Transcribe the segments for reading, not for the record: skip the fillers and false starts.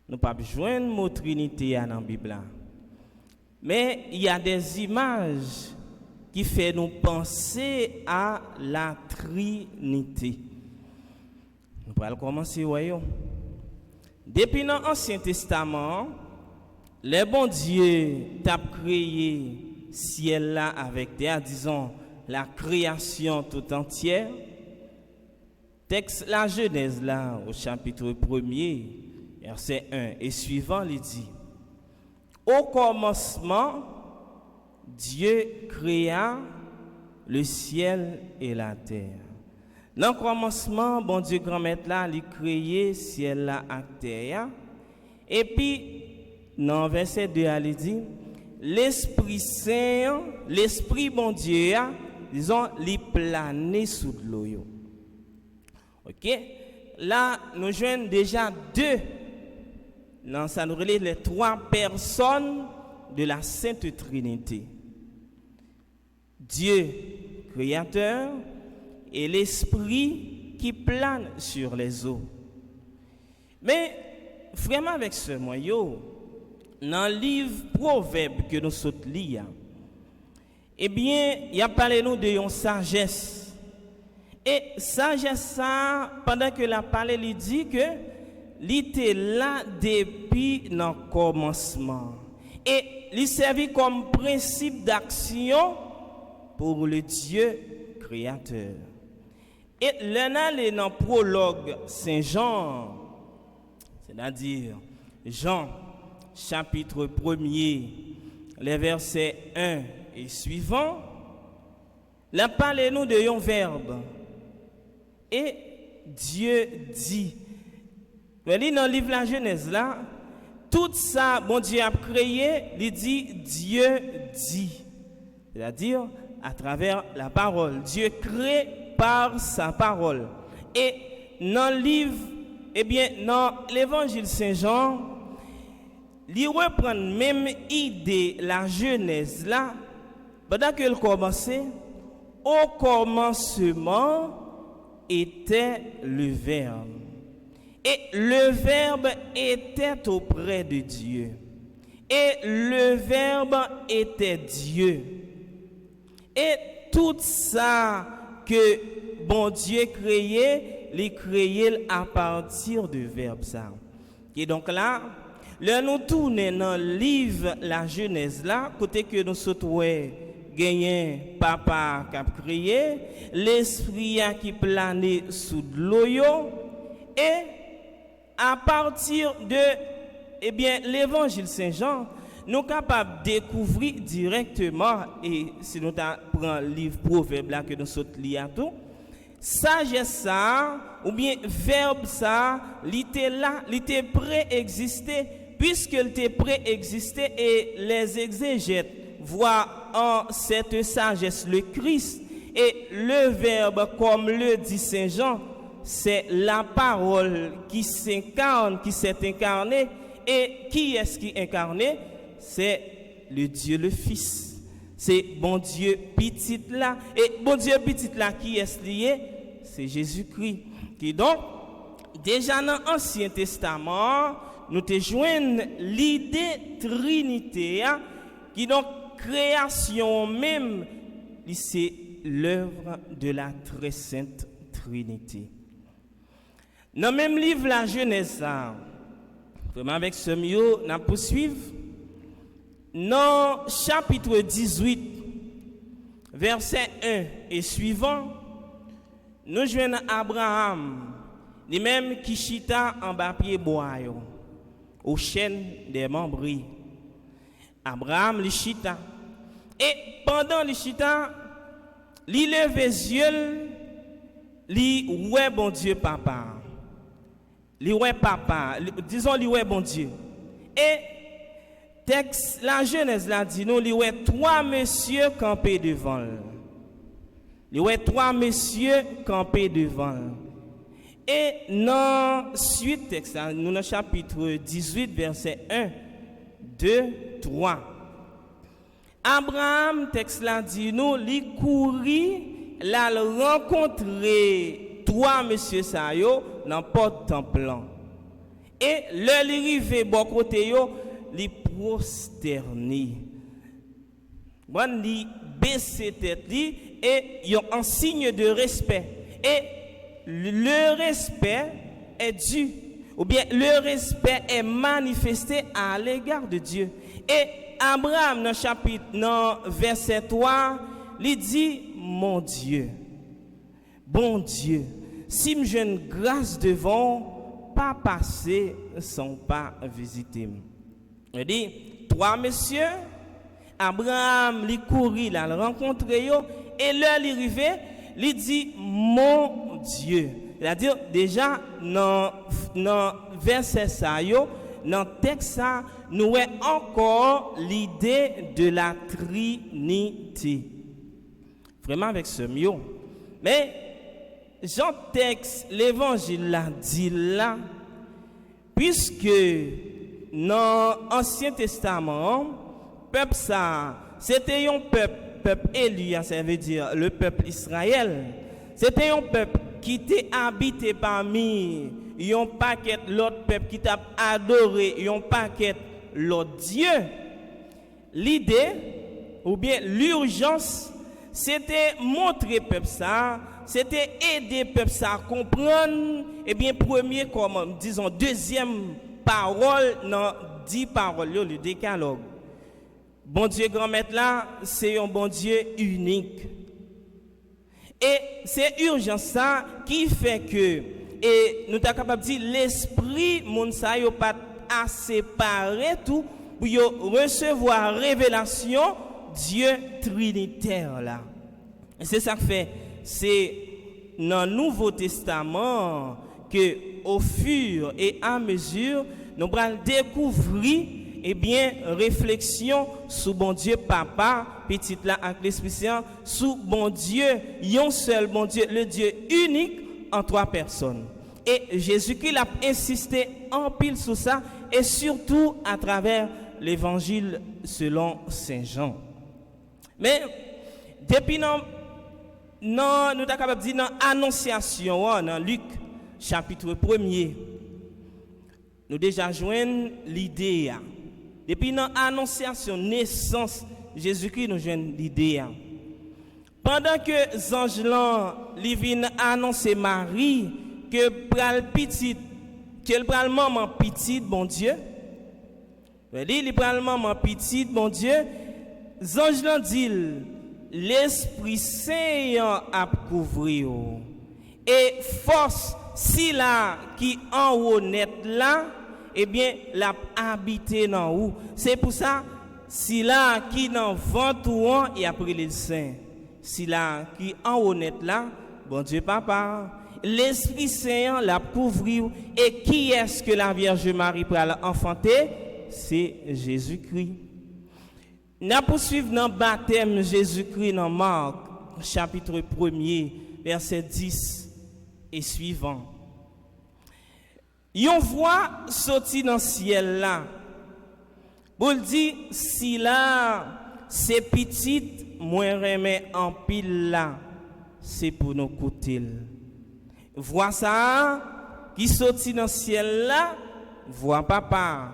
nous pas joindre le mot Trinité dans la Bible. Mais il y a des images qui font nous penser à la Trinité. Nous allons commencer, voyons. Depuis l'Ancien Testament, le bon Dieu t'a créé ciel là avec terre, disons la création tout entière. Texte la Genèse là au chapitre 1er, verset 1 et suivant, il dit: au commencement, Dieu créa le ciel et la terre. Dans le commencement, bon Dieu grand-maître là, il créé ciel là et terre. Et puis dans verset 2, il dit: l'Esprit Saint, l'Esprit bon Dieu, disons, il plané sous l'eau. OK? Là, nous joignons déjà deux. Dans ça nous relève les trois personnes de la Sainte Trinité. Dieu créateur et l'Esprit qui plane sur les eaux. Mais vraiment avec ce moyen, dans le livre Proverbe que nous sommes lire, eh bien, il y a parlé nous de une sagesse. Et sagesse ça, pendant que la parole il dit que il était là depuis le commencement. Et il servit comme principe d'action pour le Dieu créateur. Et l'un est dans le prologue Saint-Jean, c'est-à-dire Jean, chapitre 1er, les versets 1 et suivants, la parole nous de un verbe. Et Dieu dit, dans le livre de la Genèse là, tout ça, bon Dieu a créé, il dit Dieu dit. C'est-à-dire à travers la parole. Dieu crée par sa parole. Et dans le livre, eh bien, dans l'évangile Saint-Jean, il reprend même idée, la Genèse là, pendant qu'elle commençait, au commencement était le Verbe. Et le Verbe était auprès de Dieu. Et le Verbe était Dieu. Et tout ça que bon Dieu créait, il créait à partir du Verbe ça. Et donc là, nous tournons dans le livre La Genèse là, côté que nous souhaitons gagner papa qui a créé, l'esprit qui planait sous l'eau, et à partir de l'évangile Saint-Jean, nous sommes capables de découvrir directement, et si nous prenons le livre Proverbe là que nous sommes liés à tout, sagesse ça, ou bien verbe ça, il était là, il était préexisté, puisqu'il était préexisté, et les exégètes voient en cette sagesse le Christ, et le verbe, comme le dit Saint Jean, c'est la parole qui s'incarne, qui s'est incarnée. Et qui est-ce qui est incarné? C'est le Dieu le Fils. C'est bon Dieu petit là. Et bon Dieu petit là, qui est lié? C'est Jésus-Christ. Qui donc, déjà dans l'Ancien Testament, nous te joignons l'idée Trinité, qui donc création même, c'est l'œuvre de la très sainte Trinité. Dans le même livre, la Genèse, vraiment avec ce mieux, nous poursuivons. Dans chapitre 18, verset 1 et suivant, nous joignons Abraham, lui-même qui chita en bas pied bois, au chêne des membres. Abraham, le chita. Et pendant le chita, il lève les yeux, il ouais bon Dieu papa. Li ouais papa, disons li ouais bon Dieu. Et texte la Genèse là dit nous li ouais trois messieurs campés devant. Li ouais trois messieurs campés devant. Et dans suite texte nous dans chapitre 18 verset 1 2 3. Abraham texte là dit nous li courir la rencontrer trois messieurs ça yo dans porte temple. Et leur arrivé bon côté yo, li prosterné. Bon li baisser tête li et yon en signe de respect. Et le respect est dû, ou bien le respect est manifesté à l'égard de Dieu. Et Abraham dans chapitre dans verset 3, il dit mon Dieu, bon Dieu, si me jeune grâce devant, pas passer sans pas visiter. Il dit, trois messieurs, Abraham li couri là, le rencontrer yo, et là il arrivé, il dit mon Dieu. C'est-à-dire déjà dans verset ça yo, dans texte ça, nous avons encore l'idée de la Trinité. Vraiment avec ce mot. Mais Jean texte l'évangile l'a dit là, puisque dans l'Ancien Testament, peuple ça, c'était un peuple élu, ça veut dire le peuple Israël. C'était un peuple qui était habité parmi un paquet l'autre peuple qui t'a adoré, un paquet l'autre Dieu. L'idée ou bien l'urgence, c'était montrer peuple ça, c'était aider peuple ça à comprendre, et bien premier comme disons deuxième parole dans 10 paroles le décalogue. Bon Dieu grand maître là, c'est un bon Dieu unique. Et c'est urgence ça qui fait que et nous sommes capables de dire l'esprit moun sa yo pas à séparer tout pour yo recevoir révélation Dieu trinitaire là. Et c'est ça que fait c'est dans le Nouveau Testament que au fur et à mesure nous allons découvrir eh bien réflexion sur bon Dieu papa petite là avec l'Esprit Saint sur bon Dieu un seul bon Dieu le Dieu unique en 3 personnes. Et Jésus-Christ a insisté en pile sur ça et surtout à travers l'évangile selon Saint Jean. Mais depuis nous sommes capables de dire dans l'Annonciation, dans Luc chapitre 1er, nous déjà joignons l'idée. Depuis dans l'Annonciation, naissance, Jésus-Christ nous joignons l'idée. Pendant que les anges viennent annoncer Marie que pral petit, que pral maman petite, bon Dieu. Il pral maman petite, bon Dieu. Les anges disent l'Esprit Saint a couvrir. Et force si là qui en haut net là, eh bien l'a habité dans où. C'est pour ça si là qui dans ventre ou et après les saints. Si là qui en honnête là, bon Dieu papa, l'Esprit Saint l'a couvrir et qui est-ce que la Vierge Marie pour enfanter? C'est Jésus-Christ. Nous poursuivons dans le baptême Jésus-Christ dans Marc chapitre 1er verset 10 et suivant. On voit sortir dans le ciel là. Pour dire si là c'est petit moi remets en pile là, c'est pour nos côtés. Vois ça, qui sortit dans le ciel là, vois papa.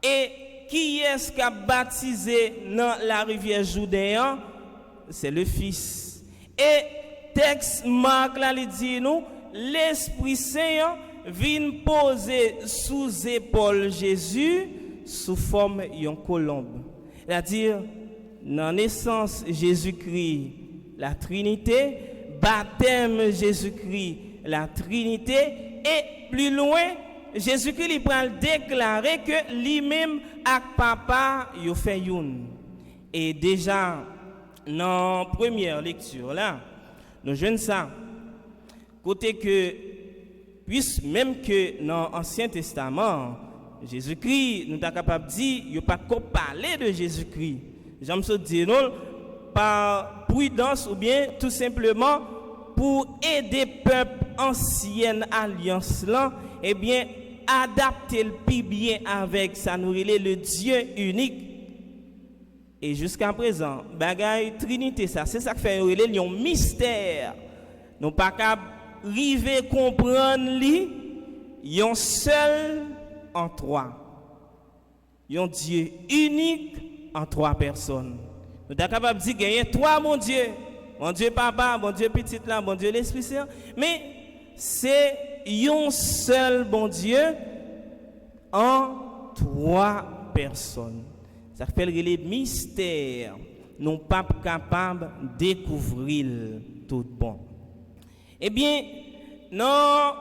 Et qui est-ce qui a baptisé dans la rivière Jourdain? C'est le Fils. Et texte Marc là, il dit nous, l'Esprit Saint vient poser sous épaule Jésus sous forme d'une colombe. C'est-à-dire, dans naissance Jésus-Christ, la Trinité, baptême Jésus-Christ, la Trinité, et plus loin, Jésus-Christ il va déclarer que lui-même avec papa, il fait une. Et déjà, dans la première lecture là, nous jeunes ça, côté que, puisque même que dans l'Ancien Testament, Jésus-Christ, nous sommes capables de dire, il n'y a pas qu'à parler de Jésus-Christ. J'aime ça dire non, par prudence ou bien tout simplement pour aider le peuple ancienne alliance là, eh bien adapter le plus bien avec ça nous relève le Dieu unique. Et jusqu'à présent, bagaille Trinité ça, c'est ça qui fait relève un mystère. Nous pas qu'à arriver comprendre lui, yon seul en trois. Yon Dieu unique en trois personnes. Nous sommes capables de dire qu'il y a trois mon Dieu Papa, bon Dieu petit là, bon Dieu l'Esprit Saint, mais c'est un seul bon Dieu en trois personnes. Ça s'appelle les mystères. Nous pas capables de découvrir tout bon. Eh bien, dans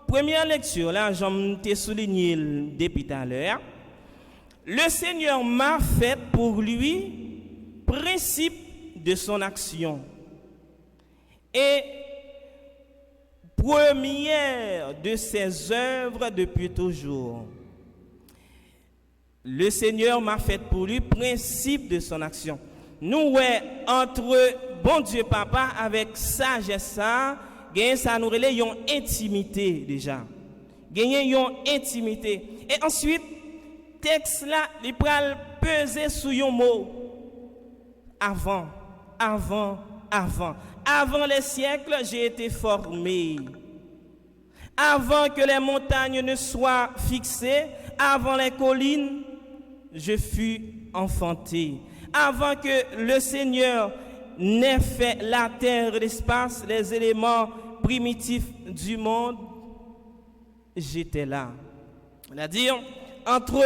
première lecture là, j'en t'ai souligné depuis tout à l'heure. Le Seigneur m'a fait pour lui principe de son action et première de ses œuvres depuis toujours. Le Seigneur m'a fait pour lui principe de son action. Nous, entre bon Dieu Papa avec sagesse, ça nous relève une intimité déjà. Gagner une intimité. Et ensuite, texte là, il peut peser sur un mot. Avant les siècles, j'ai été formé. Avant que les montagnes ne soient fixées, avant les collines, je fus enfanté. Avant que le Seigneur n'ait fait la terre et l'espace, les éléments primitifs du monde, j'étais là. C'est-à-dire, entre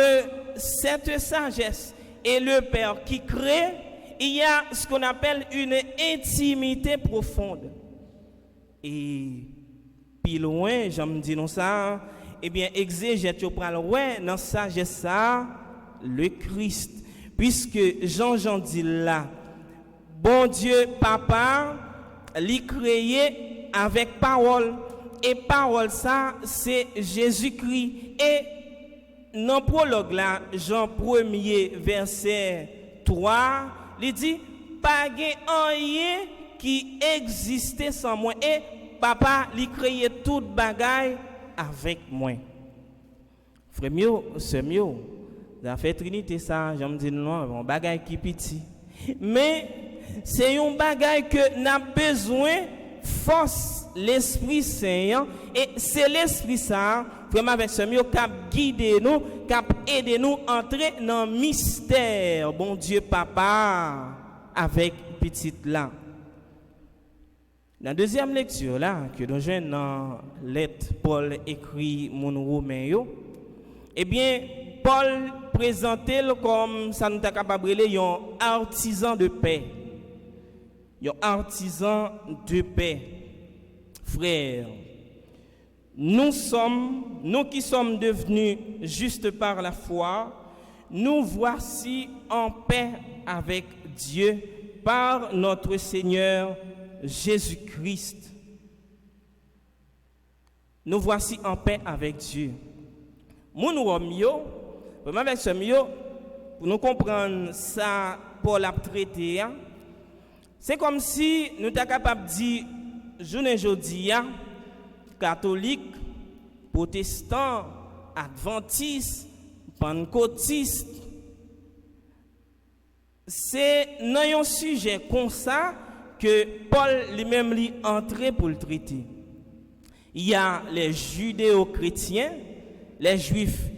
cette sagesse et le Père qui crée, il y a ce qu'on appelle une intimité profonde. Et puis loin, j'aime dire ça, eh bien, exégète, tu prends loin, dans sagesse ça, le Christ. Puisque Jean dit là, bon Dieu, Papa, l'y créé avec parole. Et parole ça, c'est Jésus-Christ. Et dans le prologue là, Jean 1er, verset 3, il dit, pas rien qui existait sans moi. Et Papa, l'y créé toute bagaille avec moi. Frère mieux, c'est mieux. Ça fait Trinité ça, j'aime dire non, un bagaille qui petit. Mais c'est un bagaille que n'a besoin force l'Esprit Saint et c'est l'Esprit Saint vraiment avec ce mieux qui guide nous, qui aide nous à entrer dans le mystère bon Dieu Papa avec petite là. Dans la deuxième lecture là que nous joignons dans lettre Paul écrit mon Romain, eh bien Paul présentait comme ça nous est capable de un artisan de paix. Un artisan de paix. Frères, nous qui sommes devenus justes par la foi, nous voici en paix avec Dieu par notre Seigneur Jésus-Christ. Nous voici en paix avec Dieu. Mon Romeo, vraiment avec ce mieux, pour nous comprendre ça, Paul a traité, c'est comme si nous étions capables de dire, journée aujourd'hui, catholique, protestant, adventiste, pentecôtiste, c'est dans un sujet comme ça que Paul lui-même est entré pour le traiter. Il y a les judéo-chrétiens, les juifs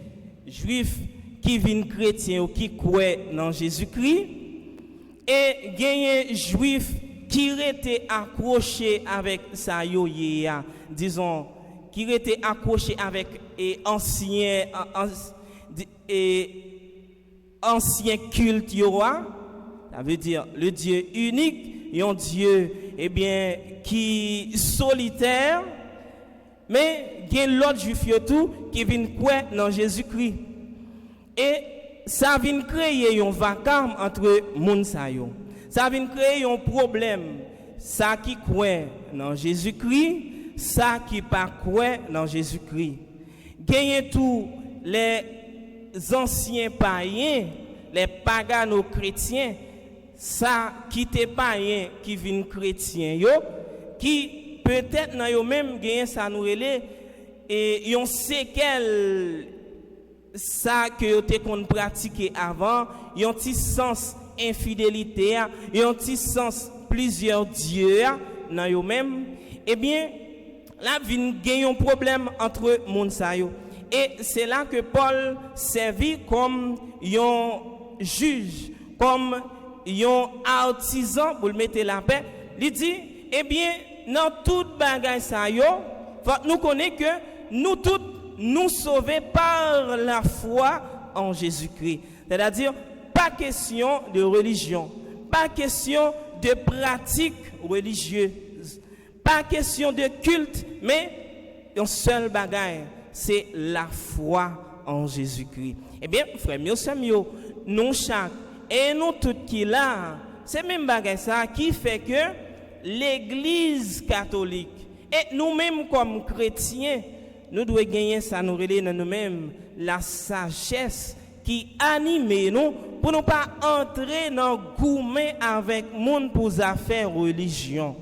qui viennent chrétiens ou qui croient dans Jésus-Christ, et les juifs qui étaient accrochés avec sa yoyéa, disons, qui étaient accrochés avec ancien culte yoa, ça veut dire le Dieu unique, un Dieu qui solitaire, mais il y a l'autre juif tout qui vient croire dans Jésus-Christ. Et ça vient créer un vacarme entre les gens. Ça vient créer un problème. Ça qui croit dans Jésus-Christ, ça qui pas croit dans Jésus-Christ. Gagnez tous les anciens païens, les pagano-chrétiens, ça qui t'es païen qui viennent chrétiens, qui peut-être dans eux même gagné ça nous relais et on sait quel ça que tu qu'on pratiqué avant, y un petit sens infidélité, y un petit sens plusieurs dieux dans eux même. Eh bien là vient gagner un problème entre moun sa yo. Et c'est là que Paul servit comme un juge, comme un artisan pour le mettre la paix. Il dit, eh bien, dans toute bagaille ça yo, faut nous connaître que nous tous nous sauvés par la foi en Jésus-Christ. C'est-à-dire, pas question de religion, pas question de pratique religieuse, pas question de culte, mais un seul bagaille, c'est la foi en Jésus-Christ. Eh bien, frère mieux, nous chaque et nous tous qui là, c'est même bagaille ça qui fait que l'Église catholique et nous-mêmes comme chrétiens, nous devons gagner ça, nous relayer dans nous-mêmes la sagesse qui anime nous pour ne pas entrer dans le gourmet avec le monde pour affaires religion.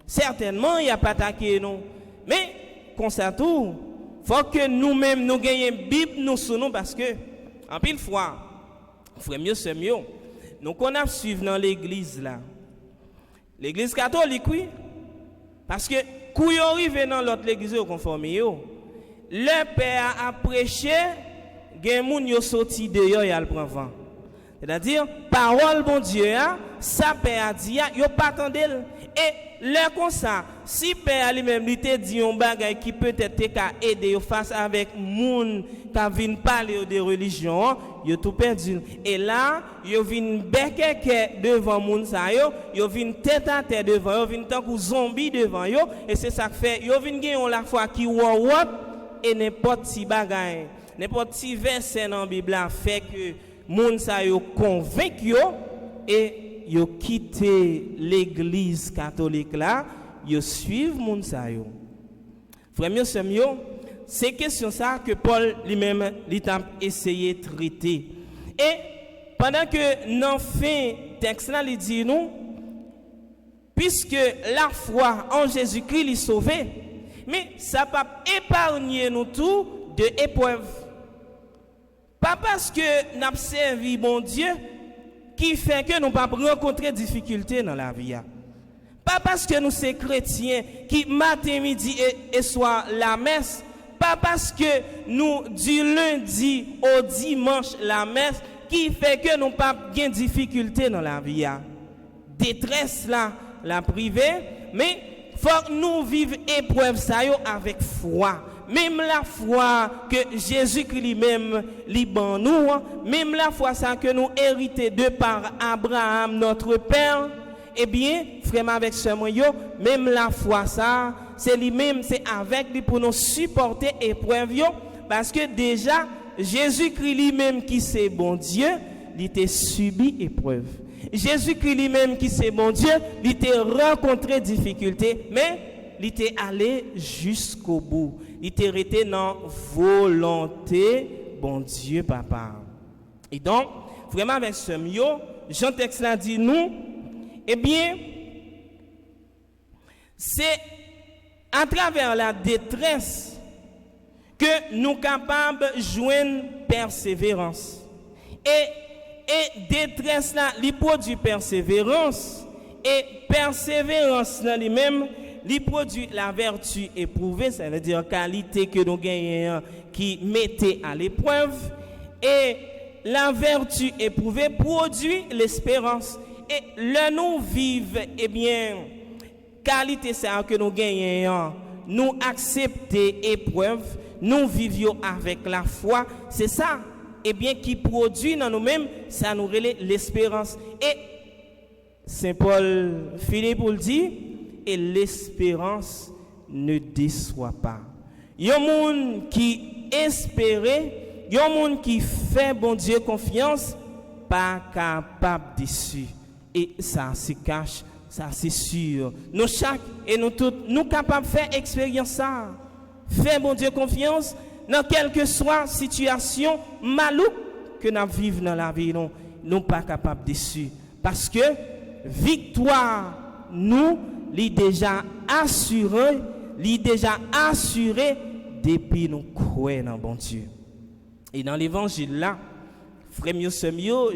Certainement, il n'y a pas attaqué nous, mais comme ça tout, faut que nous-mêmes nous gagnions Bible nous sur nous parce que en pile fois, frère mieux c'est mieux. Nous qu'on a suivre dans l'église là. L'église catholique oui. Parce que quand ils arrivent dans l'autre église conforme yo, le père a prêché, gen moun yo sorti dehors y a le prend vent. C'est-à-dire parole bon Dieu ça père a dit yo pas attendel et le comme ça si père lui-même lui te dit un bagay qui peut-être te ka aider face avec moun qui vinn parler de religion yo tout perdu et là yo vinn bekeke devant moun sa yo vinn tête à tête devant yo vinn tant que zombie devant yo et c'est ça que fait yo vinn gen la foi qui wot et n'importe si bagay n'importe si verset dans la Bible fait que moun sa yo convaincu yo et yo quitté l'église catholique là, yo suivent moun sa yo. Frère mieux c'est mieux, c'est question ça que Paul lui-même l'a essayé de traiter. Et pendant que dans fin texte là il dit nous puisque la foi en Jésus-Christ l'est sauvé, mais ça pas épargner nous tout de épreuves. Pas parce que nous avons servi bon Dieu qui fait que nous ne pas rencontrer difficultés dans la vie. Pas parce que nous sommes chrétiens qui matin, midi et soir la messe. Pas parce que nous du lundi au dimanche la messe qui fait que nous pas de difficultés dans la vie. Détresse là, la privée, mais faut que nous vivions épreuve ça yo avec foi. Même la foi que Jésus-Christ lui-même liban nous, même la foi ça que nous héritons de par Abraham notre père, eh bien, frère avec ce moyen, même la foi ça, c'est lui-même, c'est avec lui pour nous supporter épreuve parce que déjà Jésus-Christ lui-même qui c'est bon Dieu, il était subi épreuve. Jésus-Christ lui-même qui c'est bon Dieu, il était rencontré difficulté, mais il était allé jusqu'au bout. Il était resté dans volonté, bon Dieu, papa. Et donc, vraiment avec ce mot, Jean texte l'a dit nous, eh bien, c'est à travers la détresse que nous sommes capables de joindre persévérance. Et détresse là, il produit persévérance. Et persévérance là lui-même, il produit la vertu éprouvée, ça veut dire qualité que nous gagnons qui mettait à l'épreuve. Et la vertu éprouvée produit l'espérance. Et le nous vivons, eh bien, qualité ça que nous gagnons, nous accepter épreuve, nous vivions avec la foi, c'est ça, eh bien, qui produit dans nous-mêmes, ça nous relève l'espérance. Et Saint Paul Philippe le dit, et l'espérance ne déçoit pas. Il y a un monde qui espère, il y a un monde qui fait bon Dieu confiance, pas capable déçu. Et ça se cache, ça c'est sûr. Nous chaque et nous tous, nous capables de faire expérience ça. Faire bon Dieu confiance dans quelle que soit la situation malouque que nous vivons dans la vie, nous ne sommes pas capables de déçu. Parce que victoire, nous, l'est déjà assuré depuis nous croyons dans bon Dieu. Et dans l'évangile là, frère mieux,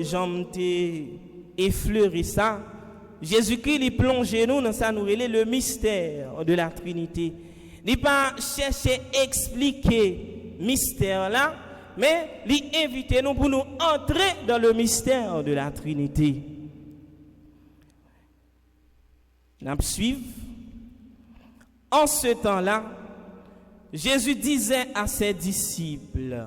j'en t'ai effleuré ça. Jésus-Christ il plonge nous dans ça, nous relève le mystère de la Trinité. Il pas chercher expliquer mystère là, mais il invite nous pour nous entrer dans le mystère de la Trinité. Nous suivons. En ce temps-là, Jésus disait à ses disciples,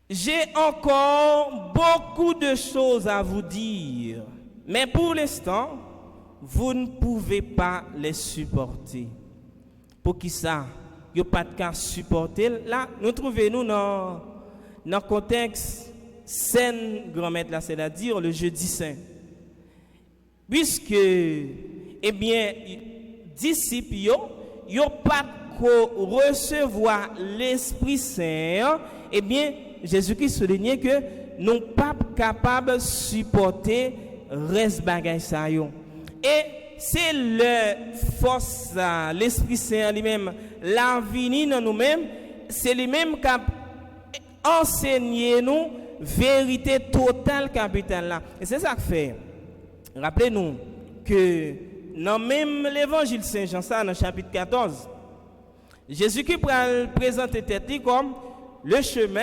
j'ai encore beaucoup de choses à vous dire, mais pour l'instant, vous ne pouvez pas les supporter. Pour qui ça? Il n'y a pas de cas supporter. Là, nous trouvons-nous dans le contexte saint grand-mère, là, c'est-à-dire le jeudi saint. Puisque, eh bien, disciples, ils n'ont pas recevoir l'Esprit Saint, eh bien, Jésus-Christ soulignait que nous ne sommes pas capables de supporter reste bagay ça yo. Et c'est le force, l'Esprit Saint lui-même, la vie dans nous-mêmes, c'est lui-même qui a enseigné nous vérité totale capitale là. Et c'est ça que fait. Rappelez-nous que dans même l'évangile Saint Jean, ça, dans le chapitre 14, Jésus-Christ présente tête comme le chemin,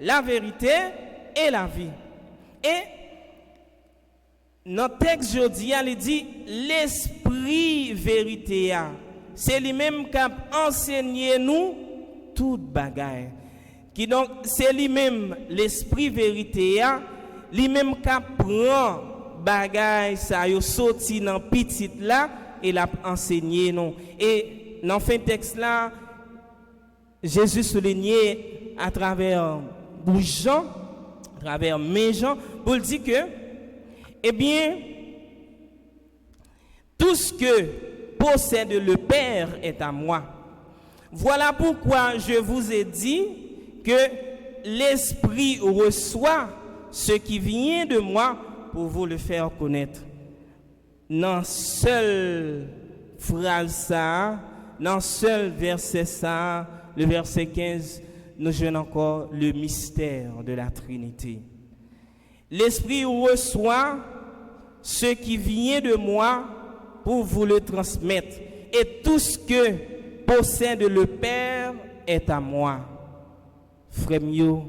la vérité et la vie. Et dans le texte aujourd'hui, il dit l'esprit vérité. C'est lui-même qui a enseigné nous toute bagaille. Qui donc, c'est lui-même l'esprit vérité, lui-même qui prend bagaille, ça y sorti dans petit là et l'a enseigné nous. Et dans fin texte là, Jésus soulignait à travers Jean, à travers mes Jean, pour dire que, eh bien, tout ce que possède le Père est à moi. Voilà pourquoi je vous ai dit que l'Esprit reçoit ce qui vient de moi pour vous le faire connaître. Dans seule phrase ça, dans seul verset ça, le verset 15, nous jouons encore le mystère de la Trinité. L'Esprit reçoit ce qui vient de moi pour vous le transmettre. Et tout ce que possède le Père est à moi. Frère mio,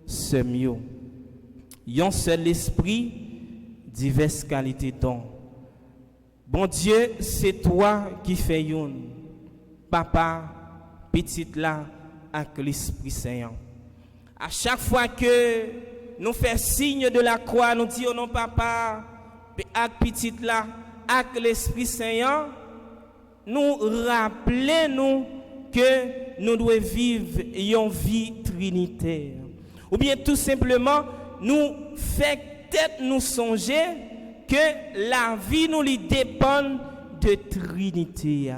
sœur mio. Yon seul esprit, diverses qualités dons. Bon Dieu, c'est toi qui fais yon. Papa, petite là, avec l'Esprit Saint. À chaque fois que nous faisons signe de la croix, nous disons non papa, avec petite là, avec l'Esprit Saint, nous rappelons que nous devons vivre une vie trinitaire. Ou bien tout simplement, nous faisons peut-être nous songer que la vie nous dépend de Trinité.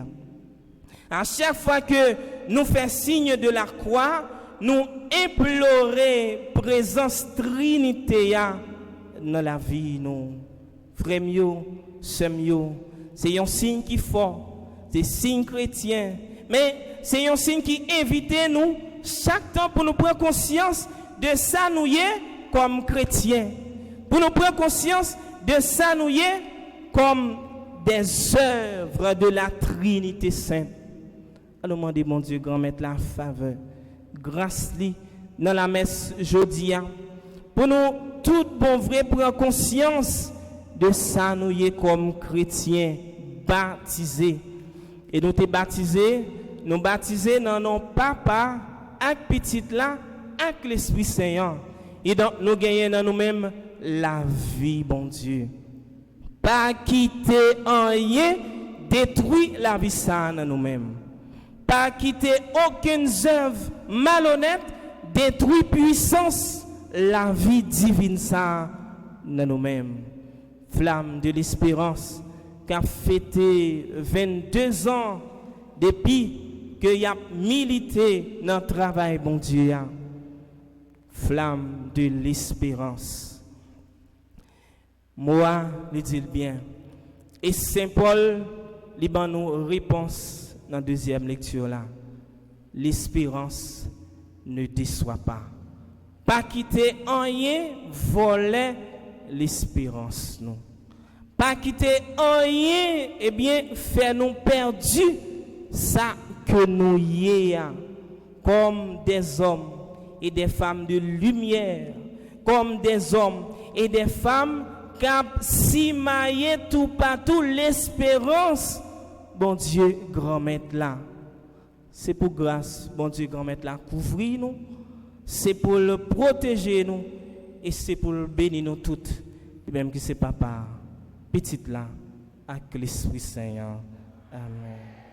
À chaque fois que nous faisons signe de la croix, nous implorons présence Trinité dans la vie. Nous, frères mieux, sœurs mieux, c'est un signe qui est fort, c'est un signe chrétien, mais c'est un signe qui invite nous chaque temps pour nous prendre conscience de ça nous y est comme chrétiens, pour nous prendre conscience de ça nous y est comme des œuvres de la Trinité Sainte. Alors, demandez mon Dieu, grand mettre la faveur, grâce li dans la messe jeudi, pour nous tout bon vrai prendre conscience de ça nous y est comme chrétiens baptisés. Et nous t'es baptisés, nous baptisés dans nos papa, avec petit là, avec l'Esprit Saint. Et donc nous gagnons dans nous-mêmes la vie, bon Dieu. Pas quitter rien, détruire la vie ça dans nous-mêmes. Pas quitter aucune œuvre malhonnête, détruire puissance, la vie divine ça dans nous-mêmes. Flamme de l'espérance qui a fêté 22 ans depuis qu'il a milité dans le travail, bon Dieu. Flamme de l'espérance. Moi, le dit bien. Et Saint Paul, il a nous réponse dans la deuxième lecture là. L'espérance ne déçoit pas. Pas quitter rien, voler l'espérance, non. Pas quitter rien, eh bien, faire nous perdus ça que nous y est, comme des hommes et des femmes de lumière, comme des hommes et des femmes cap si maillé tout partout l'espérance, bon Dieu, grand maître là. C'est pour grâce, bon Dieu, grand maître là, couvrir nous, c'est pour le protéger nous, et c'est pour le bénir nous toutes, même que c'est papa, petite là, avec l'Esprit Saint. Amen.